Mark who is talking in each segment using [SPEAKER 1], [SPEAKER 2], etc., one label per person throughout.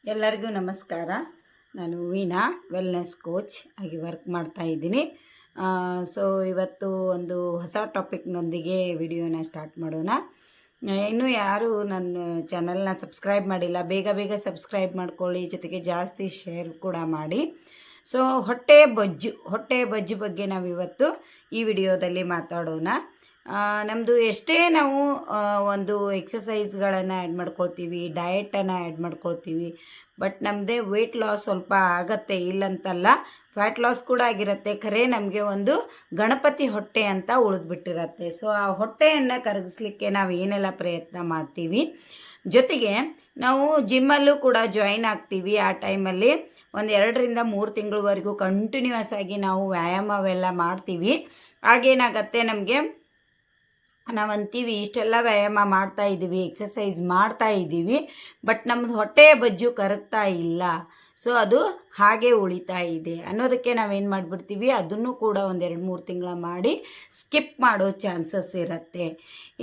[SPEAKER 1] ಎಲ್ಲರಿಗೂ ನಮಸ್ಕಾರ. ನಾನು ವೀಣಾ ವೆಲ್ನೆಸ್ ಕೋಚ್ ಆಗಿ ವರ್ಕ್ ಮಾಡ್ತಾ ಇದ್ದೀನಿ. ಸೊ ಇವತ್ತು ಒಂದು ಹೊಸ ಟಾಪಿಕ್ನೊಂದಿಗೆ ವಿಡಿಯೋನ ಸ್ಟಾರ್ಟ್ ಮಾಡೋಣ. ಇನ್ನೂ ಯಾರು ನನ್ನ ಚಾನಲ್ನ ಸಬ್ಸ್ಕ್ರೈಬ್ ಮಾಡಿಲ್ಲ, ಬೇಗ ಬೇಗ ಸಬ್ಸ್ಕ್ರೈಬ್ ಮಾಡ್ಕೊಳ್ಳಿ, ಜೊತೆಗೆ ಜಾಸ್ತಿ ಶೇರ್ ಕೂಡ ಮಾಡಿ. ಸೊ ಹೊಟ್ಟೆ ಬೊಜ್ಜು ಬಗ್ಗೆ ನಾವಿವತ್ತು ಈ ವಿಡಿಯೋದಲ್ಲಿ ಮಾತಾಡೋಣ. ನಮ್ಮದು ಎಷ್ಟೇ ನಾವು ಒಂದು ಎಕ್ಸಸೈಸ್ಗಳನ್ನು ಆ್ಯಡ್ ಮಾಡ್ಕೊಳ್ತೀವಿ, ಡಯಟನ್ನು ಆ್ಯಡ್ ಮಾಡ್ಕೊಳ್ತೀವಿ, ಬಟ್ ನಮ್ಮದೇ ವೆಯ್ಟ್ ಲಾಸ್ ಸ್ವಲ್ಪ ಆಗತ್ತೆ, ಇಲ್ಲಂತಲ್ಲ, ಫ್ಯಾಟ್ ಲಾಸ್ ಕೂಡ ಆಗಿರುತ್ತೆ. ಖರೆ ನಮಗೆ ಒಂದು ಗಣಪತಿ ಹೊಟ್ಟೆ ಅಂತ ಉಳಿದ್ಬಿಟ್ಟಿರತ್ತೆ. ಸೊ ಆ ಹೊಟ್ಟೆಯನ್ನು ಕರಗಿಸ್ಲಿಕ್ಕೆ ನಾವು ಏನೆಲ್ಲ ಪ್ರಯತ್ನ ಮಾಡ್ತೀವಿ, ಜೊತೆಗೆ ನಾವು ಜಿಮ್ಮಲ್ಲೂ ಕೂಡ ಜಾಯಿನ್ ಆಗ್ತೀವಿ. ಆ ಟೈಮಲ್ಲಿ ಒಂದು 2 ರಿಂದ 3 ತಿಂಗಳವರೆಗೂ ಕಂಟಿನ್ಯೂಸ್ ಆಗಿ ನಾವು ವ್ಯಾಯಾಮವೆಲ್ಲ ಮಾಡ್ತೀವಿ. ಆಗೇನಾಗತ್ತೆ, ನಮಗೆ ನಾವಂತೀವಿ ಇಷ್ಟೆಲ್ಲ ವ್ಯಾಯಾಮ ಮಾಡ್ತಾ ಇದ್ದೀವಿ, ಎಕ್ಸಸೈಸ್ ಮಾಡ್ತಾ ಇದ್ದೀವಿ, ಬಟ್ ನಮ್ಮದು ಹೊಟ್ಟೆ ಬೊಜ್ಜು ಕರಗ್ತಾ ಇಲ್ಲ. ಸೊ ಅದು ಹಾಗೆ ಉಳಿತಾ ಇದೆ ಅನ್ನೋದಕ್ಕೆ ನಾವೇನು ಮಾಡಿಬಿಡ್ತೀವಿ, ಅದನ್ನು ಕೂಡ ಒಂದು 2-3 ತಿಂಗಳ ಮಾಡಿ ಸ್ಕಿಪ್ ಮಾಡೋ ಚಾನ್ಸಸ್ ಇರುತ್ತೆ.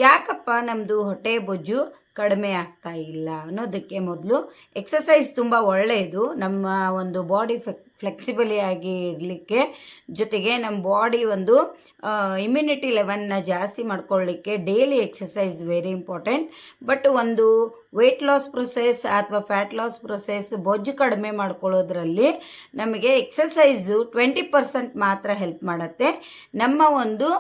[SPEAKER 1] ಯಾಕಪ್ಪ ನಮ್ಮದು ಹೊಟ್ಟೆ ಬೊಜ್ಜು ಕಡಿಮೆ ಆಗ್ತಾ ಇಲ್ಲ ಅನ್ನೋದಕ್ಕೆ ಮೊದಲು ಎಕ್ಸಸೈಸ್ ತುಂಬ ಒಳ್ಳೆಯದು, ನಮ್ಮ ಒಂದು ಬಾಡಿ ಫ್ಲೆಕ್ಸಿಬಲಿ ಆಗಿ ಇರಲಿಕ್ಕೆ, ಜೊತೆಗೆ ನಮ್ಮ ಬಾಡಿ ಒಂದು ಇಮ್ಯುನಿಟಿ ಲೆವೆಲ್ನ ಜಾಸ್ತಿ ಮಾಡ್ಕೊಳ್ಳಿಕ್ಕೆ daily exercise very important. But ಒಂದು ವೆಯ್ಟ್ ಲಾಸ್ ಪ್ರೊಸೆಸ್ ಅಥವಾ ಫ್ಯಾಟ್ ಲಾಸ್ ಪ್ರೊಸೆಸ್, ಬೊಜ್ಜು ಕಡಿಮೆ ಮಾಡ್ಕೊಳ್ಳೋದ್ರಲ್ಲಿ ನಮಗೆ ಎಕ್ಸಸೈಸು 20% ಮಾತ್ರ ಹೆಲ್ಪ್ ಮಾಡುತ್ತೆ. ನಮ್ಮ ಒಂದು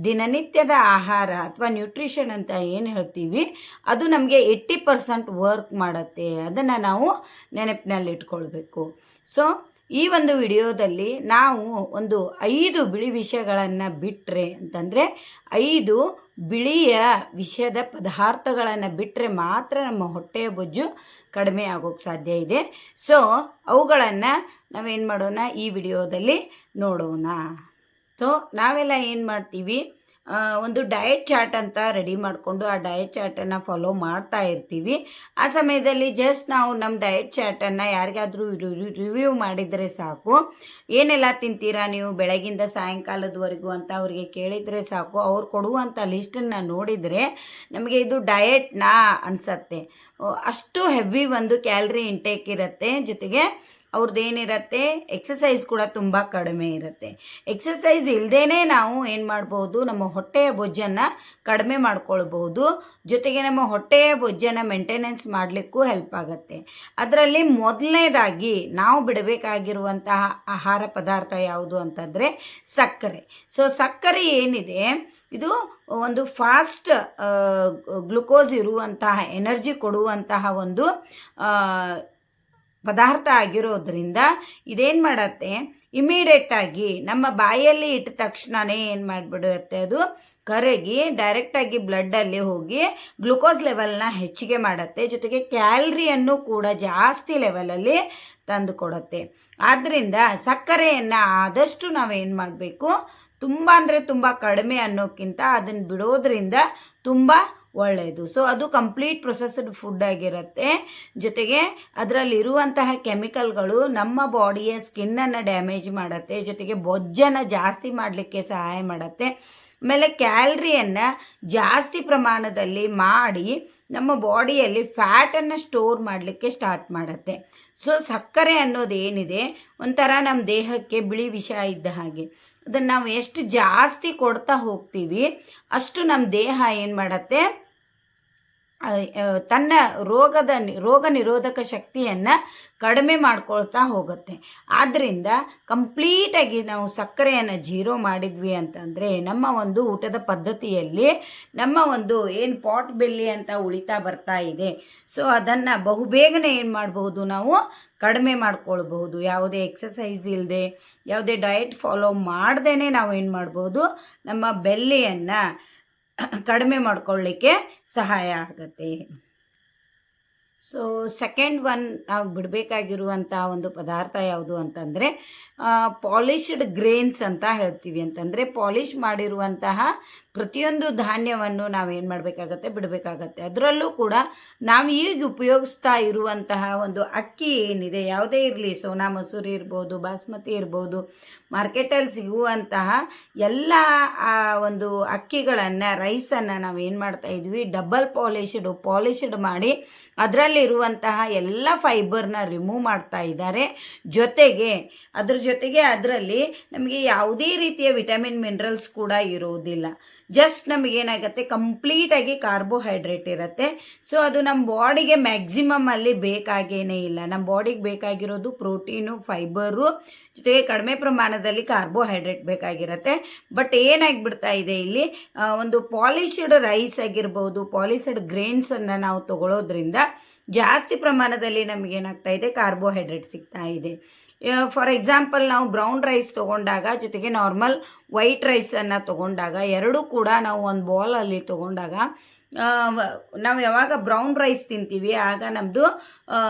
[SPEAKER 1] ದಿನನಿತ್ಯದ ಆಹಾರ ಅಥವಾ ನ್ಯೂಟ್ರಿಷನ್ ಅಂತ ಏನು ಹೇಳ್ತೀವಿ, ಅದು ನಮಗೆ 80% ವರ್ಕ್ ಮಾಡುತ್ತೆ. ಅದನ್ನು ನಾವು ನೆನಪಿನಲ್ಲಿ ಇಟ್ಕೊಳ್ಬೇಕು. ಸೊ ಈ ಒಂದು ವಿಡಿಯೋದಲ್ಲಿ ನಾವು ಒಂದು 5 ಬಿಳಿ ವಿಷಯಗಳನ್ನು ಬಿಟ್ಟರೆ ಅಂತಂದರೆ 5 ಬಿಳಿಯ ವಿಷಯದ ಪದಾರ್ಥಗಳನ್ನು ಬಿಟ್ಟರೆ ಮಾತ್ರ ನಮ್ಮ ಹೊಟ್ಟೆಯ ಬೊಜ್ಜು ಕಡಿಮೆ ಆಗೋಕ್ಕೆ ಸಾಧ್ಯ ಇದೆ. ಸೊ ಅವುಗಳನ್ನು ನಾವೇನು ಮಾಡೋಣ, ಈ ವಿಡಿಯೋದಲ್ಲಿ ನೋಡೋಣ. ಸೊ ನಾವೆಲ್ಲ ಏನು ಮಾಡ್ತೀವಿ, ಒಂದು ಡಯಟ್ ಚಾರ್ಟ್ ಅಂತ ರೆಡಿ ಮಾಡಿಕೊಂಡು ಆ ಡಯಟ್ ಚಾರ್ಟನ್ನು ಫಾಲೋ ಮಾಡ್ತಾ ಇರ್ತೀವಿ. ಆ ಸಮಯದಲ್ಲಿ ಜಸ್ಟ್ ನಾವು ನಮ್ಮ ಡಯಟ್ ಚಾರ್ಟನ್ನು ಯಾರಿಗಾದರೂ ರಿವ್ಯೂ ಮಾಡಿದರೆ ಸಾಕು. ಏನೆಲ್ಲ ತಿಂತೀರಾ ನೀವು ಬೆಳಗಿಂದ ಸಾಯಂಕಾಲದವರೆಗೂ ಅಂತ ಅವರಿಗೆ ಕೇಳಿದರೆ ಸಾಕು. ಅವ್ರು ಕೊಡುವಂಥ ಲಿಸ್ಟನ್ನು ನೋಡಿದರೆ ನಮಗೆ ಇದು ಡಯಟ್ನಾ ಅನಿಸತ್ತೆ. ಅಷ್ಟು ಹೆವಿ ಒಂದು ಕ್ಯಾಲರಿ ಇಂಟೇಕ್ ಇರುತ್ತೆ. ಜೊತೆಗೆ ಅವ್ರದ್ದೇನಿರುತ್ತೆ, ಎಕ್ಸಸೈಸ್ ಕೂಡ ತುಂಬ ಕಡಿಮೆ ಇರುತ್ತೆ. ಎಕ್ಸಸೈಸ್ ಇಲ್ಲದೇ ನಾವು ಏನು ಮಾಡ್ಬೋದು, ನಮ್ಮ ಹೊಟ್ಟೆಯ ಬೊಜ್ಜನ್ನು ಕಡಿಮೆ ಮಾಡ್ಕೊಳ್ಬೋದು. ಜೊತೆಗೆ ನಮ್ಮ ಹೊಟ್ಟೆಯ ಬೊಜ್ಜನ್ನು ಮೇಂಟೆನೆನ್ಸ್ ಮಾಡಲಿಕ್ಕೂ ಹೆಲ್ಪ್ ಆಗುತ್ತೆ. ಅದರಲ್ಲಿ ಮೊದಲನೇದಾಗಿ ನಾವು ಬಿಡಬೇಕಾಗಿರುವಂತಹ ಆಹಾರ ಪದಾರ್ಥ ಯಾವುದು ಅಂತಂದರೆ ಸಕ್ಕರೆ. ಸೊ ಸಕ್ಕರೆ ಏನಿದೆ, ಇದು ಒಂದು ಫಾಸ್ಟ್ ಗ್ಲುಕೋಸ್ ಇರುವಂತಹ, ಎನರ್ಜಿ ಕೊಡುವಂತಹ ಒಂದು ಪದಾರ್ಥ ಆಗಿರೋದ್ರಿಂದ ಇದೇನು ಮಾಡತ್ತೆ, ಇಮಿಡಿಯೇಟಾಗಿ ನಮ್ಮ ಬಾಯಲ್ಲಿ ಇಟ್ಟ ತಕ್ಷಣವೇ ಏನು ಮಾಡಿಬಿಡುತ್ತೆ, ಅದು ಕರಗಿ ಡೈರೆಕ್ಟಾಗಿ ಬ್ಲಡ್ಡಲ್ಲಿ ಹೋಗಿ ಗ್ಲುಕೋಸ್ ಲೆವೆಲ್ನ ಹೆಚ್ಚಿಗೆ ಮಾಡುತ್ತೆ. ಜೊತೆಗೆ ಕ್ಯಾಲರಿಯನ್ನು ಕೂಡ ಜಾಸ್ತಿ ಲೆವೆಲಲ್ಲಿ ತಂದು ಕೊಡುತ್ತೆ. ಆದ್ದರಿಂದ ಸಕ್ಕರೆಯನ್ನು ಆದಷ್ಟು ನಾವೇನು ಮಾಡಬೇಕು, ತುಂಬ ಅಂದರೆ ತುಂಬ ಕಡಿಮೆ ಅನ್ನೋಕ್ಕಿಂತ ಅದನ್ನು ಬಿಡೋದ್ರಿಂದ ತುಂಬ ಒಳ್ಳೆಯದು. ಸೊ ಅದು ಕಂಪ್ಲೀಟ್ ಪ್ರೊಸೆಸ್ಡ್ ಫುಡ್ ಆಗಿರುತ್ತೆ. ಜೊತೆಗೆ ಅದರಲ್ಲಿರುವಂತಹ ಕೆಮಿಕಲ್ಗಳು ನಮ್ಮ ಬಾಡಿಯ ಸ್ಕಿನ್ನನ್ನು ಡ್ಯಾಮೇಜ್ ಮಾಡುತ್ತೆ. ಜೊತೆಗೆ ಬೊಜ್ಜನ್ನು ಜಾಸ್ತಿ ಮಾಡಲಿಕ್ಕೆ ಸಹಾಯ ಮಾಡುತ್ತೆ. ಆಮೇಲೆ ಕ್ಯಾಲರಿಯನ್ನು ಜಾಸ್ತಿ ಪ್ರಮಾಣದಲ್ಲಿ ಮಾಡಿ ನಮ್ಮ ಬಾಡಿಯಲ್ಲಿ ಫ್ಯಾಟನ್ನು ಸ್ಟೋರ್ ಮಾಡಲಿಕ್ಕೆ ಸ್ಟಾರ್ಟ್ ಮಾಡುತ್ತೆ. ಸೊ ಸಕ್ಕರೆ ಅನ್ನೋದು ಏನಿದೆ, ಒಂಥರ ನಮ್ಮ ದೇಹಕ್ಕೆ ಬಿಳಿ ವಿಷ ಇದ್ದ ಹಾಗೆ. ಅದನ್ನು ನಾವು ಎಷ್ಟು ಜಾಸ್ತಿ ಕೊಡ್ತಾ ಹೋಗ್ತೀವಿ ಅಷ್ಟು ನಮ್ಮ ದೇಹ ಏನು ಮಾಡುತ್ತೆ, ತನ್ನ ರೋಗ ನಿರೋಧಕ ಶಕ್ತಿಯನ್ನು ಕಡಿಮೆ ಮಾಡ್ಕೊಳ್ತಾ ಹೋಗುತ್ತೆ. ಆದ್ದರಿಂದ ಕಂಪ್ಲೀಟಾಗಿ ನಾವು ಸಕ್ಕರೆಯನ್ನು ಜೀರೋ ಮಾಡಿದ್ವಿ ಅಂತಂದರೆ ನಮ್ಮ ಒಂದು ಊಟದ ಪದ್ಧತಿಯಲ್ಲಿ ನಮ್ಮ ಒಂದು ಏನು ಪಾಟ್ ಬೆಲ್ಲಿ ಅಂತ ಉಳಿತಾ ಬರ್ತಾ ಇದೆ, ಸೊ ಅದನ್ನು ಬಹುಬೇಗನೆ ಏನು ಮಾಡಬಹುದು, ನಾವು ಕಡಿಮೆ ಮಾಡ್ಕೊಳ್ಬಹುದು. ಯಾವುದೇ ಎಕ್ಸಸೈಸ್ ಇಲ್ಲದೆ, ಯಾವುದೇ ಡಯಟ್ ಫಾಲೋ ಮಾಡ್ದೇ ನಾವು ಏನು ಮಾಡ್ಬೋದು, ನಮ್ಮ ಬೆಲ್ಲಿಯನ್ನು ಕಡಿಮೆ ಮಾಡ್ಕೊಳ್ಳಿಕ್ಕೆ ಸಹಾಯ ಆಗುತ್ತೆ. ಸೊ ಸೆಕೆಂಡ್ ಒನ್, ನಾವು ಬಿಡಬೇಕಾಗಿರುವಂಥ ಒಂದು ಪದಾರ್ಥ ಯಾವುದು ಅಂತಂದರೆ ಪಾಲಿಶ್ಡ್ ಗ್ರೇನ್ಸ್ ಅಂತ ಹೇಳ್ತೀವಿ. ಅಂತಂದರೆ ಪಾಲಿಷ್ ಮಾಡಿರುವಂತಹ ಪ್ರತಿಯೊಂದು ಧಾನ್ಯವನ್ನು ನಾವೇನು ಮಾಡಬೇಕಾಗತ್ತೆ, ಬಿಡಬೇಕಾಗತ್ತೆ. ಅದರಲ್ಲೂ ಕೂಡ ನಾವು ಈಗ ಉಪಯೋಗಿಸ್ತಾ ಇರುವಂತಹ ಒಂದು ಅಕ್ಕಿ ಏನಿದೆ, ಯಾವುದೇ ಇರಲಿ, ಸೋನಾ ಮಸೂರಿ ಇರ್ಬೋದು, ಬಾಸ್ಮತಿ ಇರ್ಬೋದು, ಮಾರ್ಕೆಟಲ್ಲಿ ಸಿಗುವಂತಹ ಎಲ್ಲ ಒಂದು ಅಕ್ಕಿಗಳನ್ನು, ರೈಸನ್ನು ನಾವೇನು ಮಾಡ್ತಾ ಇದ್ವಿ, ಡಬಲ್ ಪಾಲಿಶ್ಡ್ ಮಾಡಿ ಅದರಲ್ಲಿ ಅದರಲ್ಲಿರುವಂತಹ ಎಲ್ಲ ಫೈಬರ್ನ ರಿಮೂವ್ ಮಾಡ್ತಾ ಇದ್ದಾರೆ. ಜೊತೆಗೆ ಅದರಲ್ಲಿ ನಮಗೆ ಯಾವುದೇ ರೀತಿಯ ವಿಟಮಿನ್ ಮಿನರಲ್ಸ್ ಕೂಡ ಇರೋದಿಲ್ಲ. ಜಸ್ಟ್ ನಮಗೇನಾಗುತ್ತೆ, ಕಂಪ್ಲೀಟಾಗಿ ಕಾರ್ಬೋಹೈಡ್ರೇಟ್ ಇರುತ್ತೆ. ಸೊ ಅದು ನಮ್ಮ ಬಾಡಿಗೆ ಮ್ಯಾಕ್ಸಿಮಮ್ ಅಲ್ಲಿ ಬೇಕಾಗೇನೇ ಇಲ್ಲ. ನಮ್ಮ ಬಾಡಿಗೆ ಬೇಕಾಗಿರೋದು ಪ್ರೋಟೀನು, ಫೈಬರು, ಜೊತೆಗೆ ಕಡಿಮೆ ಪ್ರಮಾಣದಲ್ಲಿ ಕಾರ್ಬೋಹೈಡ್ರೇಟ್ ಬೇಕಾಗಿರುತ್ತೆ. ಬಟ್ ಏನಾಗಿಬಿಡ್ತಾ ಇದೆ ಇಲ್ಲಿ, ಒಂದು ಪಾಲಿಶ್ಡ್ ರೈಸ್ ಆಗಿರ್ಬೋದು, ಪಾಲಿಶ್ಡ್ ಗ್ರೇನ್ಸನ್ನು ನಾವು ತಗೊಳ್ಳೋದ್ರಿಂದ ಜಾಸ್ತಿ ಪ್ರಮಾಣದಲ್ಲಿ ನಮಗೇನಾಗ್ತಾ ಇದೆ, ಕಾರ್ಬೋಹೈಡ್ರೇಟ್ ಸಿಗ್ತಾ ಇದೆ. ಫಾರ್ ಎಕ್ಸಾಂಪಲ್ ನಾವು ಬ್ರೌನ್ ರೈಸ್ ತೊಗೊಂಡಾಗ, ಜೊತೆಗೆ ನಾರ್ಮಲ್ ವೈಟ್ ರೈಸನ್ನು ತೊಗೊಂಡಾಗ, ಎರಡೂ ಕೂಡ ನಾವು ಒಂದು ಬೌಲಲ್ಲಿ ತೊಗೊಂಡಾಗ, ನಾವು ಯಾವಾಗ ಬ್ರೌನ್ ರೈಸ್ ತಿಂತೀವಿ ಆಗ ನಮ್ಮದು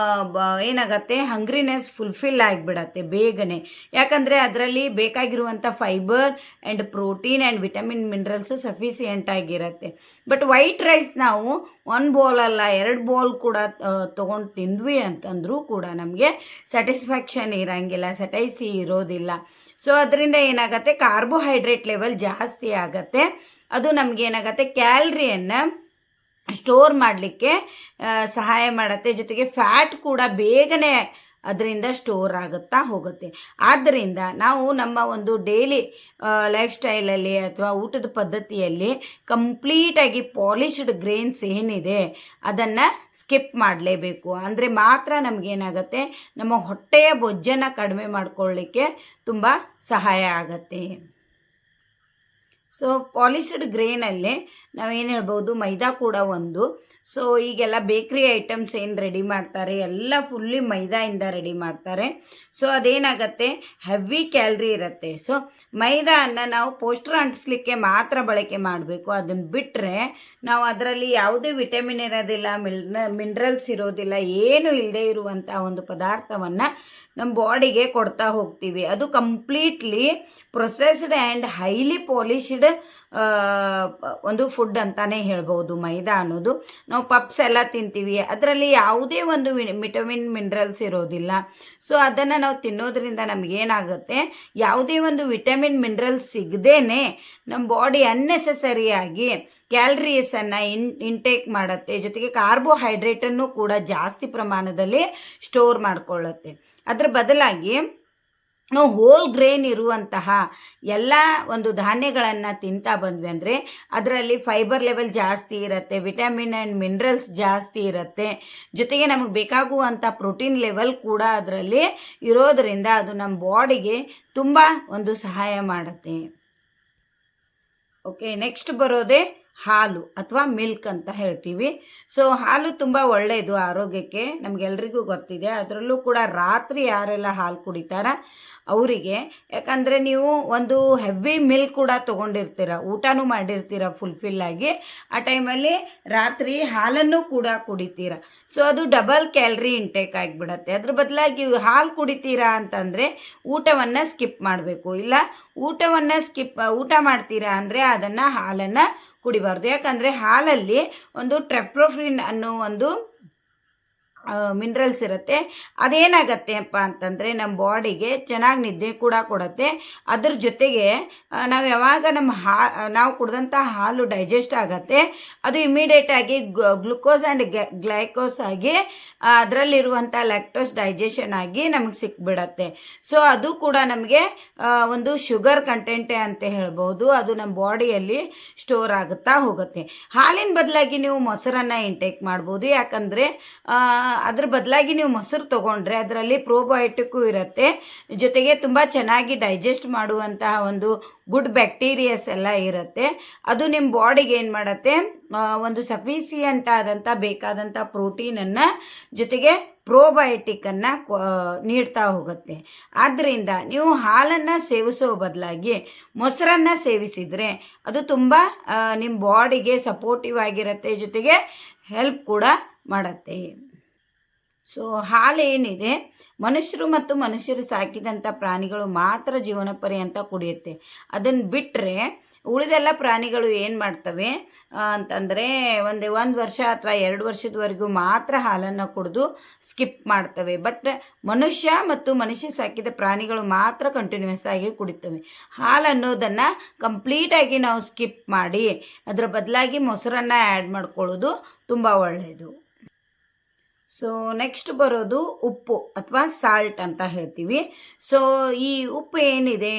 [SPEAKER 1] ಏನಾಗತ್ತೆ, ಹಂಗ್ರಿನೆಸ್ ಫುಲ್ಫಿಲ್ ಆಗಿಬಿಡತ್ತೆ ಬೇಗನೆ. ಯಾಕಂದರೆ ಅದರಲ್ಲಿ ಬೇಕಾಗಿರುವಂಥ fibre and protein and vitamin minerals sufficient ಆಗಿರುತ್ತೆ. ಬಟ್ ವೈಟ್ ರೈಸ್ ನಾವು ಒಂದು ಬೌಲ್ ಅಲ್ಲ, 2 ಬೌಲ್ ಕೂಡ ತೊಗೊಂಡು ತಿಂದ್ವಿ ಅಂತಂದರೂ ಕೂಡ ನಮಗೆ ಸ್ಯಾಟಿಸ್ಫ್ಯಾಕ್ಷನ್ ಇರೋಂಗಿಲ್ಲ, ಸಟೈಸಿ ಇರೋದಿಲ್ಲ. ಸೊ ಅದರಿಂದ ಏನಾಗುತ್ತೆ, ಕಾರ್ಬೋಹೈಡ್ರೇಟ್ ಲೆವೆಲ್ ಜಾಸ್ತಿ ಆಗುತ್ತೆ. ಅದು ನಮಗೇನಾಗತ್ತೆ, ಕ್ಯಾಲ್ರಿಯನ್ನು ಸ್ಟೋರ್ ಮಾಡಲಿಕ್ಕೆ ಸಹಾಯ ಮಾಡುತ್ತೆ. ಜೊತೆಗೆ ಫ್ಯಾಟ್ ಕೂಡ ಬೇಗನೆ ಅದರಿಂದ ಸ್ಟೋರ್ ಆಗುತ್ತಾ ಹೋಗುತ್ತೆ. ಆದ್ದರಿಂದ ನಾವು ನಮ್ಮ ಒಂದು ಡೈಲಿ ಲೈಫ್ ಸ್ಟೈಲಲ್ಲಿ ಅಥವಾ ಊಟದ ಪದ್ಧತಿಯಲ್ಲಿ ಕಂಪ್ಲೀಟಾಗಿ ಪಾಲಿಶ್ಡ್ ಗ್ರೇನ್ಸ್ ಏನಿದೆ ಅದನ್ನು ಸ್ಕಿಪ್ ಮಾಡಲೇಬೇಕು. ಅಂದರೆ ಮಾತ್ರ ನಮಗೇನಾಗುತ್ತೆ, ನಮ್ಮ ಹೊಟ್ಟೆಯ ಬೊಜ್ಜನ್ನು ಕಡಿಮೆ ಮಾಡ್ಕೊಳ್ಳಿಕ್ಕೆ ತುಂಬ ಸಹಾಯ ಆಗುತ್ತೆ. ಸೊ ಪಾಲಿಶ್ಡ್ ಗ್ರೇನಲ್ಲಿ ನಾವೇನು ಹೇಳ್ಬೋದು, ಮೈದಾ ಕೂಡ ಒಂದು. ಸೊ ಈಗೆಲ್ಲ ಬೇಕ್ರಿ ಐಟಮ್ಸ್ ಏನು ರೆಡಿ ಮಾಡ್ತಾರೆ ಎಲ್ಲ ಫುಲ್ಲಿ ಮೈದಾಯಿಂದ ರೆಡಿ ಮಾಡ್ತಾರೆ. ಸೊ ಅದೇನಾಗತ್ತೆ, ಹೆವಿ ಕ್ಯಾಲ್ರಿ ಇರುತ್ತೆ. ಸೊ ಮೈದಾನ ನಾವು ಪೋಸ್ಟರ್ ಅಂಟಿಸ್ಲಿಕ್ಕೆ ಮಾತ್ರ ಬಳಕೆ ಮಾಡಬೇಕು. ಅದನ್ನು ಬಿಟ್ಟರೆ ನಾವು ಅದರಲ್ಲಿ ಯಾವುದೇ ವಿಟಮಿನ್ ಇರೋದಿಲ್ಲ, ಮಿನರಲ್ಸ್ ಇರೋದಿಲ್ಲ, ಏನು ಇಲ್ಲದೆ ಇರುವಂಥ ಒಂದು ಪದಾರ್ಥವನ್ನು ನಮ್ಮ ಬಾಡಿಗೆ ಕೊಡ್ತಾ ಹೋಗ್ತೀವಿ. ಅದು completely processed and highly polished ಒಂದು ಫುಡ್ ಅಂತಾನೆ ಹೇಳ್ಬೋದು ಮೈದಾ ಅನ್ನೋದು. ನಾವು ಪಪ್ಸ್ ಎಲ್ಲ ತಿಂತೀವಿ, ಅದರಲ್ಲಿ ಯಾವುದೇ ಒಂದು ವಿಟಮಿನ್ ಮಿನರಲ್ಸ್ ಇರೋದಿಲ್ಲ. ಸೊ ಅದನ್ನು ನಾವು ತಿನ್ನೋದ್ರಿಂದ ನಮಗೇನಾಗುತ್ತೆ, ಯಾವುದೇ ಒಂದು ವಿಟಮಿನ್ ಮಿನರಲ್ಸ್ ಸಿಗದೇನೆ ನಮ್ಮ ಬಾಡಿ ಅನ್ನೆಸೆಸರಿಯಾಗಿ ಕ್ಯಾಲರೀಸನ್ನು ಇಂಟೇಕ್ ಮಾಡುತ್ತೆ. ಜೊತೆಗೆ ಕಾರ್ಬೋಹೈಡ್ರೇಟನ್ನು ಕೂಡ ಜಾಸ್ತಿ ಪ್ರಮಾಣದಲ್ಲಿ ಸ್ಟೋರ್ ಮಾಡಿಕೊಳ್ಳುತ್ತೆ. ಅದರ ಬದಲಾಗಿ ನಾವು ಹೋಲ್ ಗ್ರೇನ್ ಇರುವಂತಹ ಎಲ್ಲ ಒಂದು ಧಾನ್ಯಗಳನ್ನು ತಿಂತಾ ಬಂದ್ವಿ ಅಂದರೆ ಅದರಲ್ಲಿ ಫೈಬರ್ ಲೆವೆಲ್ ಜಾಸ್ತಿ ಇರುತ್ತೆ, ವಿಟಮಿನ್ ಆ್ಯಂಡ್ ಮಿನರಲ್ಸ್ ಜಾಸ್ತಿ ಇರುತ್ತೆ. ಜೊತೆಗೆ ನಮಗೆ ಬೇಕಾಗುವಂಥ ಪ್ರೋಟೀನ್ ಲೆವೆಲ್ ಕೂಡ ಅದರಲ್ಲಿ ಇರೋದರಿಂದ ಅದು ನಮ್ಮ ಬಾಡಿಗೆ ತುಂಬ ಒಂದು ಸಹಾಯ ಮಾಡುತ್ತೆ. ಓಕೆ, ನೆಕ್ಸ್ಟ್ ಬರೋದೇ ಹಾಲು ಅಥವಾ ಮಿಲ್ಕ್ ಅಂತ ಹೇಳ್ತೀವಿ. ಸೊ ಹಾಲು ತುಂಬ ಒಳ್ಳೆಯದು ಆರೋಗ್ಯಕ್ಕೆ, ನಮಗೆಲ್ರಿಗೂ ಗೊತ್ತಿದೆ. ಅದರಲ್ಲೂ ಕೂಡ ರಾತ್ರಿ ಯಾರೆಲ್ಲ ಹಾಲು ಕುಡಿತಾರ ಅವರಿಗೆ, ಯಾಕಂದರೆ ನೀವು ಒಂದು ಹೆವಿ ಮಿಲ್ಕ್ ಕೂಡ ತೊಗೊಂಡಿರ್ತೀರ, ಊಟನೂ ಮಾಡಿರ್ತೀರ ಫುಲ್ಫಿಲ್ಲಾಗಿ, ಆ ಟೈಮಲ್ಲಿ ರಾತ್ರಿ ಹಾಲನ್ನು ಕೂಡ ಕುಡಿತೀರ. ಸೊ ಅದು ಡಬಲ್ ಕ್ಯಾಲ್ರಿ ಇಂಟೇಕ್ ಆಗಿಬಿಡತ್ತೆ. ಅದ್ರ ಬದಲಾಗಿ ಹಾಲು ಕುಡಿತೀರಾ ಅಂತಂದರೆ ಊಟವನ್ನು ಸ್ಕಿಪ್ ಮಾಡಬೇಕು. ಇಲ್ಲ ಊಟ ಮಾಡ್ತೀರಾ ಅಂದರೆ ಅದನ್ನು ಹಾಲನ್ನು ಕುಡಿಬಾರ್ದು. ಯಾಕಂದರೆ ಹಾಲಲ್ಲಿ ಒಂದು ಟ್ರೆಪ್ಟೋಫಿನ್ ಅನ್ನೋ ಒಂದು ಮಿನರಲ್ಸ್ ಇರುತ್ತೆ. ಅದೇನಾಗತ್ತೆ ಅಪ್ಪ ಅಂತಂದರೆ ನಮ್ಮ ಬಾಡಿಗೆ ಚೆನ್ನಾಗಿ ನಿದ್ದೆ ಕೂಡ ಕೊಡುತ್ತೆ. ಅದ್ರ ಜೊತೆಗೆ ನಾವು ಯಾವಾಗ ನಾವು ಕುಡಿದಂಥ ಹಾಲು ಡೈಜೆಸ್ಟ್ ಆಗುತ್ತೆ, ಅದು ಇಮಿಡಿಯೇಟಾಗಿ ಗ್ಲುಕೋಸ್ ಆ್ಯಂಡ್ ಗ್ಲೈಕೋಸ್ ಆಗಿ ಅದರಲ್ಲಿರುವಂಥ ಲ್ಯಾಕ್ಟೋಸ್ ಡೈಜೆಷನ್ ಆಗಿ ನಮಗೆ ಸಿಕ್ಬಿಡತ್ತೆ. ಸೊ ಅದು ಕೂಡ ನಮಗೆ ಒಂದು ಶುಗರ್ ಕಂಟೆಂಟೇ ಅಂತ ಹೇಳ್ಬೋದು. ಅದು ನಮ್ಮ ಬಾಡಿಯಲ್ಲಿ ಸ್ಟೋರ್ ಆಗುತ್ತಾ ಹೋಗುತ್ತೆ. ಹಾಲಿನ ಬದಲಾಗಿ ನೀವು ಮೊಸರನ್ನು ಇಂಟೇಕ್ ಮಾಡ್ಬೋದು. ಯಾಕಂದರೆ ಅದ್ರ ಬದಲಾಗಿ ನೀವು ಮೊಸರು ತೊಗೊಂಡ್ರೆ ಅದರಲ್ಲಿ ಪ್ರೋಬಯೋಟಿಕ್ಕು ಇರುತ್ತೆ. ಜೊತೆಗೆ ತುಂಬ ಚೆನ್ನಾಗಿ ಡೈಜೆಸ್ಟ್ ಮಾಡುವಂತಹ ಒಂದು ಗುಡ್ ಬ್ಯಾಕ್ಟೀರಿಯಾಸ್ ಎಲ್ಲ ಇರುತ್ತೆ. ಅದು ನಿಮ್ಮ ಬಾಡಿಗೆ ಏನು ಮಾಡುತ್ತೆ, ಒಂದು ಸಫಿಸಿಯೆಂಟ್ ಆದಂಥ ಬೇಕಾದಂಥ ಪ್ರೋಟೀನನ್ನು ಜೊತೆಗೆ ಪ್ರೋಬಯೋಟಿಕ್ಕನ್ನು ನೀಡ್ತಾ ಹೋಗುತ್ತೆ. ಆದ್ದರಿಂದ ನೀವು ಹಾಲನ್ನು ಸೇವಿಸೋ ಬದಲಾಗಿ ಮೊಸರನ್ನು ಸೇವಿಸಿದರೆ ಅದು ತುಂಬ ನಿಮ್ಮ ಬಾಡಿಗೆ ಸಪೋರ್ಟಿವ್ ಆಗಿರುತ್ತೆ, ಜೊತೆಗೆ ಹೆಲ್ಪ್ ಕೂಡ ಮಾಡುತ್ತೆ. ಸೊ ಹಾಲೇನಿದೆ, ಮನುಷ್ಯರು ಮತ್ತು ಮನುಷ್ಯರು ಸಾಕಿದಂಥ ಪ್ರಾಣಿಗಳು ಮಾತ್ರ ಜೀವನ ಪರ್ಯಂತ ಕುಡಿಯುತ್ತೆ. ಅದನ್ನು ಬಿಟ್ಟರೆ ಉಳಿದೆಲ್ಲ ಪ್ರಾಣಿಗಳು ಏನು ಮಾಡ್ತವೆ ಅಂತಂದರೆ ಒಂದು ವರ್ಷ ಅಥವಾ 2 ವರ್ಷದವರೆಗೂ ಮಾತ್ರ ಹಾಲನ್ನು ಕುಡಿದು ಸ್ಕಿಪ್ ಮಾಡ್ತವೆ. ಬಟ್ ಮನುಷ್ಯ ಸಾಕಿದ ಪ್ರಾಣಿಗಳು ಮಾತ್ರ ಕಂಟಿನ್ಯೂಸ್ ಆಗಿ ಕುಡಿತವೆ. ಹಾಲು ಅನ್ನೋದನ್ನು ಕಂಪ್ಲೀಟಾಗಿ ನಾವು ಸ್ಕಿಪ್ ಮಾಡಿ ಅದರ ಬದಲಾಗಿ ಮೊಸರನ್ನು ಆ್ಯಡ್ ಮಾಡ್ಕೊಳ್ಳೋದು ತುಂಬ ಒಳ್ಳೆಯದು. ಸೊ ನೆಕ್ಸ್ಟ್ ಬರೋದು ಉಪ್ಪು ಅಥವಾ ಸಾಲ್ಟ್ ಅಂತ ಹೇಳ್ತೀವಿ. ಸೊ ಈ ಉಪ್ಪು ಏನಿದೆ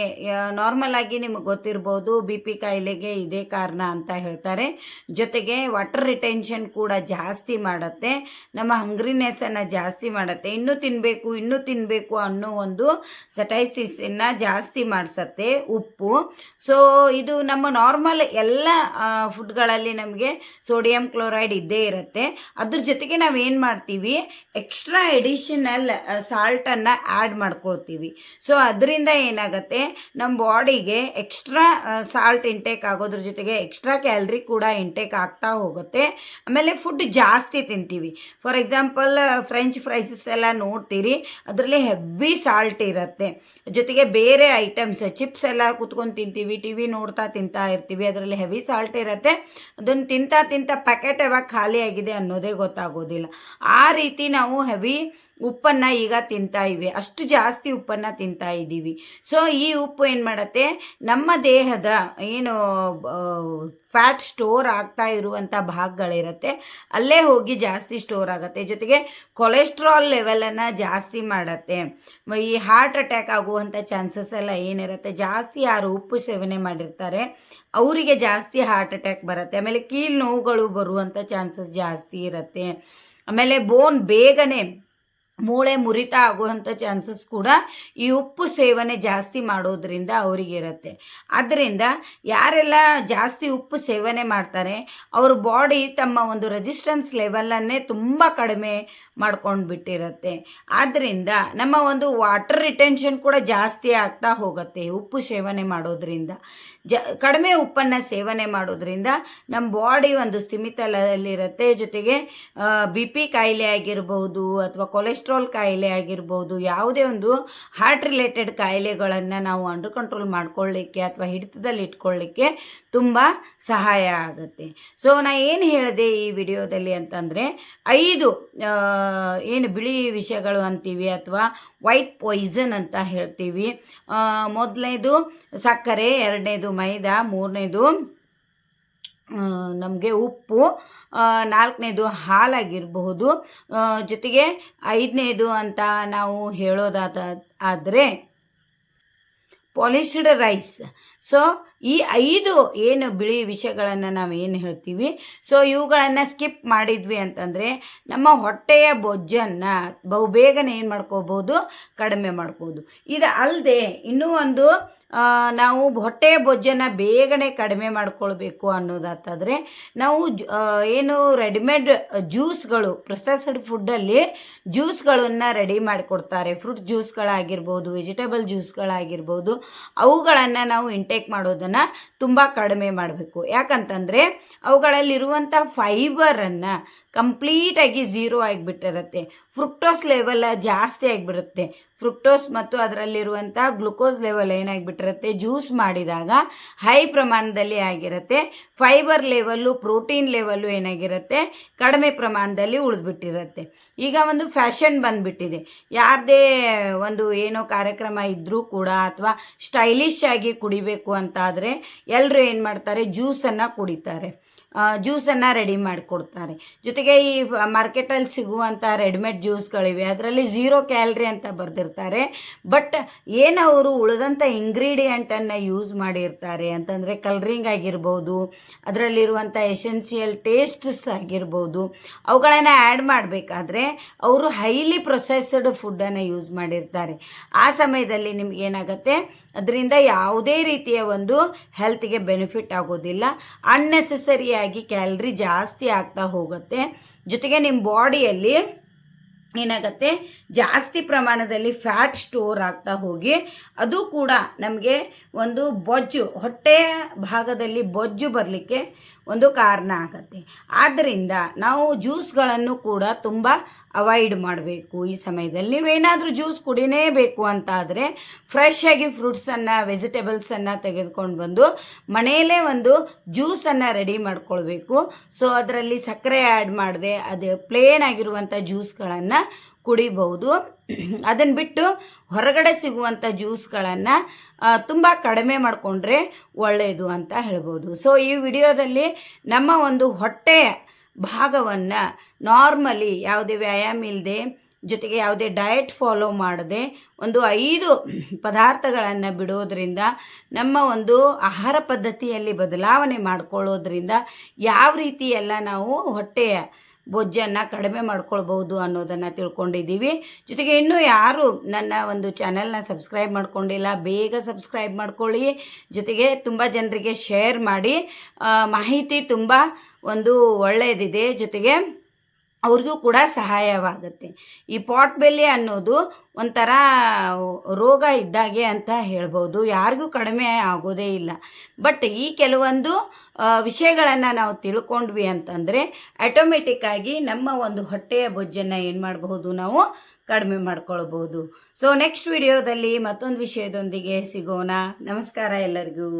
[SPEAKER 1] ನಾರ್ಮಲ್ ಆಗಿ ನಿಮಗೆ ಗೊತ್ತಿರ್ಬೋದು, ಬಿ ಪಿ ಕಾಯಿಲೆಗೆ ಇದೇ ಕಾರಣ ಅಂತ ಹೇಳ್ತಾರೆ. ಜೊತೆಗೆ ವಾಟರ್ ರಿಟೆನ್ಷನ್ ಕೂಡ ಜಾಸ್ತಿ ಮಾಡುತ್ತೆ, ನಮ್ಮ ಹಂಗ್ರಿನೆಸ್ಸನ್ನು ಜಾಸ್ತಿ ಮಾಡುತ್ತೆ, ಇನ್ನೂ ತಿನ್ನಬೇಕು ಅನ್ನೋ ಒಂದು ಸಟೈಸಿಸನ್ನು ಜಾಸ್ತಿ ಮಾಡಿಸತ್ತೆ ಉಪ್ಪು. ಸೊ ಇದು ನಮ್ಮ ನಾರ್ಮಲ್ ಎಲ್ಲ ಫುಡ್ಗಳಲ್ಲಿ ನಮಗೆ ಸೋಡಿಯಂ ಕ್ಲೋರೈಡ್ ಇದ್ದೇ ಇರುತ್ತೆ. ಅದ್ರ ಜೊತೆಗೆ ನಾವೇನು ಮಾಡ್ತೀವಿ, ಎಕ್ಸ್ಟ್ರಾ ಎಡಿಷನಲ್ ಸಾಲ್ಟನ್ನು ಆ್ಯಡ್ ಮಾಡ್ಕೊಳ್ತೀವಿ. ಸೊ ಅದರಿಂದ ಏನಾಗುತ್ತೆ, ನಮ್ಮ ಬಾಡಿಗೆ ಎಕ್ಸ್ಟ್ರಾ ಸಾಲ್ಟ್ ಇಂಟೇಕ್ ಆಗೋದ್ರ ಜೊತೆಗೆ ಎಕ್ಸ್ಟ್ರಾ ಕ್ಯಾಲ್ರಿ ಕೂಡ ಇಂಟೇಕ್ ಆಗ್ತಾ ಹೋಗುತ್ತೆ. ಆಮೇಲೆ ಫುಡ್ ಜಾಸ್ತಿ ತಿಂತೀವಿ. ಫಾರ್ ಎಕ್ಸಾಂಪಲ್ ಫ್ರೆಂಚ್ ಫ್ರೈಸಸ್ ಎಲ್ಲ ನೋಡ್ತೀರಿ, ಅದರಲ್ಲಿ ಹೆವಿ ಸಾಲ್ಟ್ ಇರುತ್ತೆ. ಜೊತೆಗೆ ಬೇರೆ ಐಟಮ್ಸ್ ಚಿಪ್ಸ್ ಎಲ್ಲ ಕುತ್ಕೊಂಡು ತಿಂತೀವಿ, ಟಿ ವಿ ನೋಡ್ತಾ ತಿಂತಾ ಇರ್ತೀವಿ, ಅದರಲ್ಲಿ ಹೆವಿ ಸಾಲ್ಟ್ ಇರುತ್ತೆ. ಅದನ್ನು ತಿಂತಾ ಪ್ಯಾಕೆಟ್ ಯಾವಾಗ ಖಾಲಿ ಆಗಿದೆ ಅನ್ನೋದೇ ಗೊತ್ತಾಗೋದಿಲ್ಲ. ಆ ರೀತಿ ನಾವು ಹೆವಿ ಉಪ್ಪನ್ನು ಈಗ ತಿಂತಾ ಇವಿ, ಅಷ್ಟು ಜಾಸ್ತಿ ಉಪ್ಪನ್ನು ತಿಂತಾ ಇದ್ದೀವಿ. ಸೊ ಈ ಉಪ್ಪು ಏನು ಮಾಡುತ್ತೆ, ನಮ್ಮ ದೇಹದ ಏನು ಫ್ಯಾಟ್ ಸ್ಟೋರ್ ಆಗ್ತಾ ಇರುವಂಥ ಭಾಗಗಳಿರುತ್ತೆ ಅಲ್ಲೇ ಹೋಗಿ ಜಾಸ್ತಿ ಸ್ಟೋರ್ ಆಗುತ್ತೆ. ಜೊತೆಗೆ ಕೊಲೆಸ್ಟ್ರಾಲ್ ಲೆವೆಲನ್ನು ಜಾಸ್ತಿ ಮಾಡುತ್ತೆ. ಈ ಹಾರ್ಟ್ ಅಟ್ಯಾಕ್ ಆಗುವಂಥ ಚಾನ್ಸಸ್ ಎಲ್ಲ ಏನಿರುತ್ತೆ, ಜಾಸ್ತಿ ಯಾರು ಉಪ್ಪು ಸೇವನೆ ಮಾಡಿರ್ತಾರೆ ಅವರಿಗೆ ಜಾಸ್ತಿ ಹಾರ್ಟ್ ಅಟ್ಯಾಕ್ ಬರುತ್ತೆ. ಆಮೇಲೆ ಕೀಲು ನೋವುಗಳು ಬರುವಂಥ ಚಾನ್ಸಸ್ ಜಾಸ್ತಿ ಇರುತ್ತೆ. ಆಮೇಲೆ ಬೇಗನೆ ಮೂಳೆ ಮುರಿತ ಆಗುವಂಥ ಚಾನ್ಸಸ್ ಕೂಡ ಈ ಉಪ್ಪು ಸೇವನೆ ಜಾಸ್ತಿ ಮಾಡೋದ್ರಿಂದ ಅವರಿಗಿರುತ್ತೆ. ಆದ್ದರಿಂದ ಯಾರೆಲ್ಲ ಜಾಸ್ತಿ ಉಪ್ಪು ಸೇವನೆ ಮಾಡ್ತಾರೆ ಅವ್ರ ಬಾಡಿ ತಮ್ಮ ಒಂದು ರೆಸಿಸ್ಟೆನ್ಸ್ ಲೆವೆಲನ್ನೇ ತುಂಬ ಕಡಿಮೆ ಮಾಡ್ಕೊಂಡು ಬಿಟ್ಟಿರುತ್ತೆ. ಆದ್ದರಿಂದ ನಮ್ಮ ಒಂದು ವಾಟರ್ ರಿಟೆನ್ಷನ್ ಕೂಡ ಜಾಸ್ತಿ ಆಗ್ತಾ ಹೋಗುತ್ತೆ ಉಪ್ಪು ಸೇವನೆ ಮಾಡೋದ್ರಿಂದ. ಕಡಿಮೆ ಉಪ್ಪನ್ನು ಸೇವನೆ ಮಾಡೋದ್ರಿಂದ ನಮ್ಮ ಬಾಡಿ ಒಂದು ಸ್ಥಿಮಿತದಲ್ಲಿರುತ್ತೆ. ಜೊತೆಗೆ ಬಿ ಪಿ ಕಾಯಿಲೆ ಆಗಿರ್ಬೋದು ಅಥವಾ ಕೊಲೆಸ್ಟ್ರಾಲ್ ಕಾಯಿಲೆ ಆಗಿರ್ಬೋದು, ಯಾವುದೇ ಒಂದು ಹಾರ್ಟ್ ರಿಲೇಟೆಡ್ ಕಾಯಿಲೆಗಳನ್ನು ನಾವು ಅಂಡರ್ ಕಂಟ್ರೋಲ್ ಮಾಡ್ಕೊಳ್ಳಿಕ್ಕೆ ಅಥವಾ ಹಿಡಿತದಲ್ಲಿ ಇಟ್ಕೊಳ್ಳಿಕ್ಕೆ ತುಂಬ ಸಹಾಯ ಆಗುತ್ತೆ. ಸೊ ನಾ ಏನು ಹೇಳಿದೆ ಈ ವಿಡಿಯೋದಲ್ಲಿ ಅಂತಂದರೆ, 5 ಏನು ಬಿಳಿ ವಿಷಗಳು ಅಂತೀವಿ ಅಥವಾ ವೈಟ್ ಪಾಯ್ಸನ್ ಅಂತ ಹೇಳ್ತೀವಿ. ಮೊದಲನೇದು ಸಕ್ಕರೆ, ಎರಡನೇದು ಮೈದಾ, ಮೂರನೇದು ನಮಗೆ ಉಪ್ಪು, 4ನೇದು ಹಾಲಾಗಿರಬಹುದು, ಜೊತೆಗೆ 5ನೇದು ಅಂತ ನಾವು ಹೇಳೋದಾದರೆ ಪಾಲಿಶ್ಡ್ ರೈಸ್. ಸೊ ಈ 5 ಏನು ಬಿಳಿ ವಿಷಯಗಳನ್ನು ನಾವು ಏನು ಹೇಳ್ತೀವಿ, ಸೊ ಇವುಗಳನ್ನು ಸ್ಕಿಪ್ ಮಾಡಿದ್ವಿ ಅಂತಂದರೆ ನಮ್ಮ ಹೊಟ್ಟೆಯ ಬೊಜ್ಜನ್ನು ಬಹುಬೇಗನೆ ಏನು ಮಾಡ್ಕೋಬೋದು, ಕಡಿಮೆ ಮಾಡ್ಬೋದು. ಇದು ಅಲ್ಲದೆ ಇನ್ನೂ ಒಂದು ನಾವು ಹೊಟ್ಟೆಯ ಬೊಜ್ಜನ್ನು ಬೇಗನೆ ಕಡಿಮೆ ಮಾಡ್ಕೊಳ್ಬೇಕು ಅನ್ನೋದಾದರೆ ನಾವು ಏನು ರೆಡಿಮೇಡ್ ಜ್ಯೂಸ್ಗಳು, ಪ್ರೊಸೆಸ್ಡ್ ಫುಡ್ಡಲ್ಲಿ ಜ್ಯೂಸ್ಗಳನ್ನು ರೆಡಿ ಮಾಡಿಕೊಡ್ತಾರೆ. ಫ್ರೂಟ್ ಜ್ಯೂಸ್ಗಳಾಗಿರ್ಬೋದು, ವೆಜಿಟೇಬಲ್ ಜ್ಯೂಸ್ಗಳಾಗಿರ್ಬೋದು, ಅವುಗಳನ್ನು ನಾವು ಇಂಟೇಕ್ ಮಾಡೋದನ್ನು ತುಂಬ ಕಡಿಮೆ ಮಾಡಬೇಕು. ಯಾಕಂತಂದರೆ ಅವುಗಳಲ್ಲಿರುವಂಥ ಫೈಬರನ್ನು ಕಂಪ್ಲೀಟಾಗಿ ಝೀರೋ ಆಗಿಬಿಟ್ಟಿರುತ್ತೆ. ಫ್ರುಕ್ಟೋಸ್ ಲೆವೆಲ್ ಜಾಸ್ತಿ ಆಗಿಬಿಡುತ್ತೆ. ಫ್ರುಕ್ಟೋಸ್ ಮತ್ತು ಅದರಲ್ಲಿರುವಂಥ ಗ್ಲುಕೋಸ್ ಲೆವೆಲ್ ಏನಾಗಿಬಿಟ್ಟಿರುತ್ತೆ, ಜ್ಯೂಸ್ ಮಾಡಿದಾಗ ಹೈ ಪ್ರಮಾಣದಲ್ಲಿ ಆಗಿರುತ್ತೆ. ಫೈಬರ್ ಲೆವೆಲ್ಲು, ಪ್ರೋಟೀನ್ ಲೆವೆಲ್ಲು ಏನಾಗಿರುತ್ತೆ, ಕಡಿಮೆ ಪ್ರಮಾಣದಲ್ಲಿ ಉಳಿದ್ಬಿಟ್ಟಿರುತ್ತೆ. ಈಗ ಒಂದು ಫ್ಯಾಷನ್ ಬಂದುಬಿಟ್ಟಿದೆ, ಯಾರದೇ ಒಂದು ಏನೋ ಕಾರ್ಯಕ್ರಮ ಇದ್ದರೂ ಕೂಡ ಅಥವಾ ಸ್ಟೈಲಿಶ್ ಆಗಿ ಕುಡಿಬೇಕು ಅಂತಾದರೆ ಎಲ್ಲರೂ ಏನು ಮಾಡ್ತಾರೆ, ಜ್ಯೂಸನ್ನು ಕುಡಿತಾರೆ, ಜ್ಯೂಸನ್ನು ರೆಡಿ ಮಾಡಿಕೊಡ್ತಾರೆ. ಜೊತೆಗೆ ಈ ಮಾರ್ಕೆಟಲ್ಲಿ ಸಿಗುವಂಥ ರೆಡಿಮೇಡ್ ಜ್ಯೂಸ್ಗಳಿವೆ, ಅದರಲ್ಲಿ 0 ಕ್ಯಾಲ್ರಿ ಅಂತ ಬರೆದಿರ್ತಾರೆ. ಬಟ್ ಏನು ಅವರು ಉಳಿದಂಥ ಇಂಗ್ರೀಡಿಯೆಂಟನ್ನು ಯೂಸ್ ಮಾಡಿರ್ತಾರೆ ಅಂತಂದರೆ ಕಲರಿಂಗ್ ಆಗಿರ್ಬೋದು, ಅದರಲ್ಲಿರುವಂಥ ಎಸೆನ್ಷಿಯಲ್ ಟೇಸ್ಟ್ಸ್ ಆಗಿರ್ಬೋದು, ಅವುಗಳನ್ನು ಆ್ಯಡ್ ಮಾಡಬೇಕಾದ್ರೆ ಅವರು ಹೈಲಿ ಪ್ರೊಸೆಸ್ಡ್ ಫುಡ್ಡನ್ನು ಯೂಸ್ ಮಾಡಿರ್ತಾರೆ. ಆ ಸಮಯದಲ್ಲಿ ನಿಮಗೇನಾಗುತ್ತೆ, ಅದರಿಂದ ಯಾವುದೇ ರೀತಿಯ ಒಂದು ಹೆಲ್ತ್ಗೆ ಬೆನಿಫಿಟ್ ಆಗೋದಿಲ್ಲ. ಅನ್ನೆಸೆಸರಿಯಾಗಿ ಕ್ಯಾಲರಿ ಜಾಸ್ತಿ ಆಗ್ತಾ ಹೋಗುತ್ತೆ. ಜೊತೆಗೆ ನಿಮ್ಮ ಬಾಡಿಯಲ್ಲಿ ಏನಾಗುತ್ತೆ, ಜಾಸ್ತಿ ಪ್ರಮಾಣದಲ್ಲಿ ಫ್ಯಾಟ್ ಸ್ಟೋರ್ ಆಗ್ತಾ ಹೋಗಿ ಅದು ಕೂಡ ನಮಗೆ ಒಂದು ಬೊಜ್ಜು, ಹೊಟ್ಟೆಯ ಭಾಗದಲ್ಲಿ ಬೊಜ್ಜು ಬರಲಿಕ್ಕೆ ಒಂದು ಕಾರಣ ಆಗುತ್ತೆ. ಆದ್ದರಿಂದ ನಾವು ಜ್ಯೂಸ್ಗಳನ್ನು ಕೂಡ ತುಂಬ ಅವಾಯ್ಡ್ ಮಾಡಬೇಕು. ಈ ಸಮಯದಲ್ಲಿ ನೀವೇನಾದರೂ ಜ್ಯೂಸ್ ಕುಡಿಲೇಬೇಕು ಅಂತಾದರೆ ಫ್ರೆಶ್ ಆಗಿ ಫ್ರೂಟ್ಸನ್ನು, ವೆಜಿಟೇಬಲ್ಸನ್ನು ತೆಗೆದುಕೊಂಡು ಬಂದು ಮನೆಯಲ್ಲೇ ಒಂದು ಜ್ಯೂಸನ್ನು ರೆಡಿ ಮಾಡ್ಕೊಳ್ಬೇಕು. ಸೊ ಅದರಲ್ಲಿ ಸಕ್ಕರೆ ಆ್ಯಡ್ ಮಾಡದೆ ಅದು ಪ್ಲೇನ್ ಆಗಿರುವಂಥ ಜ್ಯೂಸ್ಗಳನ್ನು ಕುಡಿಬಹುದು. ಅದನ್ನು ಬಿಟ್ಟು ಹೊರಗಡೆ ಸಿಗುವಂಥ ಜ್ಯೂಸ್ಗಳನ್ನು ತುಂಬ ಕಡಿಮೆ ಮಾಡಿಕೊಂಡ್ರೆ ಒಳ್ಳೆಯದು ಅಂತ ಹೇಳ್ಬೋದು. ಸೊ ಈ ವಿಡಿಯೋದಲ್ಲಿ ನಮ್ಮ ಒಂದು ಹೊಟ್ಟೆಯ ಭಾಗವನ್ನು ನಾರ್ಮಲಿ ಯಾವುದೇ ವ್ಯಾಯಾಮ ಇಲ್ಲದೆ, ಜೊತೆಗೆ ಯಾವುದೇ ಡಯಟ್ ಫಾಲೋ ಮಾಡದೆ ಒಂದು 5 ಪದಾರ್ಥಗಳನ್ನು ಬಿಡೋದ್ರಿಂದ, ನಮ್ಮ ಒಂದು ಆಹಾರ ಪದ್ಧತಿಯಲ್ಲಿ ಬದಲಾವಣೆ ಮಾಡ್ಕೊಳ್ಳೋದ್ರಿಂದ ಯಾವ ರೀತಿ ಎಲ್ಲ ನಾವು ಹೊಟ್ಟೆಯ ಬೊಜ್ಜನ್ನು ಕಡಿಮೆ ಮಾಡ್ಕೊಳ್ಬೋದು ಅನ್ನೋದನ್ನು ತಿಳ್ಕೊಂಡಿದ್ದೀವಿ. ಜೊತೆಗೆ ಇನ್ನೂ ಯಾರು ನನ್ನ ಒಂದು ಚಾನಲ್ನ ಸಬ್ಸ್ಕ್ರೈಬ್ ಮಾಡ್ಕೊಂಡಿಲ್ಲ, ಬೇಗ ಸಬ್ಸ್ಕ್ರೈಬ್ ಮಾಡ್ಕೊಳ್ಳಿ. ಜೊತೆಗೆ ತುಂಬ ಜನರಿಗೆ ಶೇರ್ ಮಾಡಿ. ಮಾಹಿತಿ ತುಂಬ ಒಂದು ಒಳ್ಳೆಯದಿದೆ, ಜೊತೆಗೆ ಅವ್ರಿಗೂ ಕೂಡ ಸಹಾಯವಾಗುತ್ತೆ. ಈ ಪಾಟ್ ಬೆಲೆ ಅನ್ನೋದು ಒಂಥರ ರೋಗ ಇದ್ದಾಗೆ ಅಂತ ಹೇಳ್ಬೋದು, ಯಾರಿಗೂ ಕಡಿಮೆ ಆಗೋದೇ ಇಲ್ಲ. ಬಟ್ ಈ ಕೆಲವೊಂದು ವಿಷಯಗಳನ್ನು ನಾವು ತಿಳ್ಕೊಂಡ್ವಿ ಅಂತಂದರೆ ಆಟೋಮೆಟಿಕ್ಕಾಗಿ ನಮ್ಮ ಒಂದು ಹೊಟ್ಟೆಯ ಬೊಜ್ಜನ್ನು ಏನು ಮಾಡಬಹುದು, ನಾವು ಕಡಿಮೆ ಮಾಡ್ಕೊಳ್ಬೋದು. ಸೊ ನೆಕ್ಸ್ಟ್ ವಿಡಿಯೋದಲ್ಲಿ ಮತ್ತೊಂದು ವಿಷಯದೊಂದಿಗೆ ಸಿಗೋಣ. ನಮಸ್ಕಾರ ಎಲ್ಲರಿಗೂ.